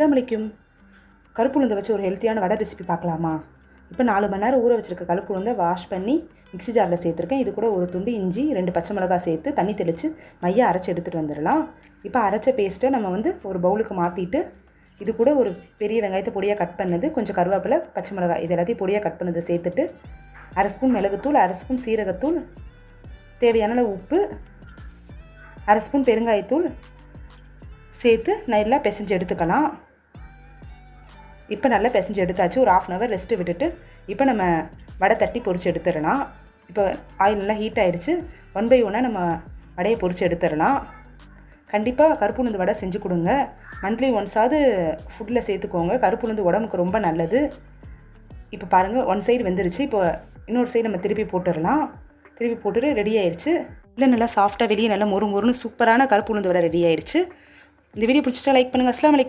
அஸ்ஸலாமு அலைக்கும். கருப்பு உளுந்தை வச்சு ஒரு ஹெல்த்தியான வடை ரெசிபி பார்க்கலாமா? இப்போ 4 மணி நேரம் ஊற வச்சுருக்க கருப்பு உளுந்தை வாஷ் பண்ணி மிக்ஸி ஜாரில் சேர்த்துருக்கேன். இது கூட ஒரு துண்டு இஞ்சி, 2 பச்சை மிளகாய் சேர்த்து தண்ணி தெளித்து மையாக அரைச்சி எடுத்துகிட்டு வந்துடலாம். இப்போ அரைச்ச பேஸ்ட்டை நம்ம ஒரு பவுலுக்கு மாற்றிட்டு இது கூட ஒரு பெரிய வெங்காயத்தை பொடியாக கட் பண்ணது, கொஞ்சம் கருவேப்பிலை, பச்சை மிளகாய் இது எல்லாத்தையும் பொடியாக கட் பண்ணது சேர்த்துட்டு 1/2 ஸ்பூன் மிளகுத்தூள், 1/2 ஸ்பூன் சீரகத்தூள், தேவையான அளவு உப்பு, 1/2 ஸ்பூன் பெருங்காயத்தூள் சேர்த்து நல்லா பிசைஞ்சு எடுத்துக்கலாம். இப்போ நல்லா பிசைஞ்சு எடுத்தாச்சு. ஒரு 1/2 hour ரெஸ்ட்டு விட்டுட்டு இப்போ நம்ம வடை தட்டி பொரித்து எடுத்துடலாம். இப்போ ஆயில் நல்லா ஹீட் ஆகிடுச்சு. 1 by 1 நம்ம வடையை பொரித்து எடுத்துடலாம். கண்டிப்பாக கருப்பு உளுந்து வடை செஞ்சு கொடுங்க. மந்த்லி ஒன்ஸாவது ஃபுட்டில் சேர்த்துக்கோங்க. கருப்பு உளுந்து உடம்புக்கு ரொம்ப நல்லது. இப்போ பாருங்கள், 1 சைடு வெந்துருச்சு. இப்போ இன்னொரு சைடு நம்ம திருப்பி போட்டுடலாம். திருப்பி போட்டுட்டு ரெடி ஆயிடுச்சு. இல்லை நல்லா சாஃப்டாக வெளியே நல்லா மொறு மொறுன்னு சூப்பரான கருப்பு உளுந்து வடை ரெடி ஆயிடுச்சு. இந்த வீடியோ பிடிச்சிட்டா லைக் பண்ணுங்கள். அஸ்ஸலாமு அலைக்கும்.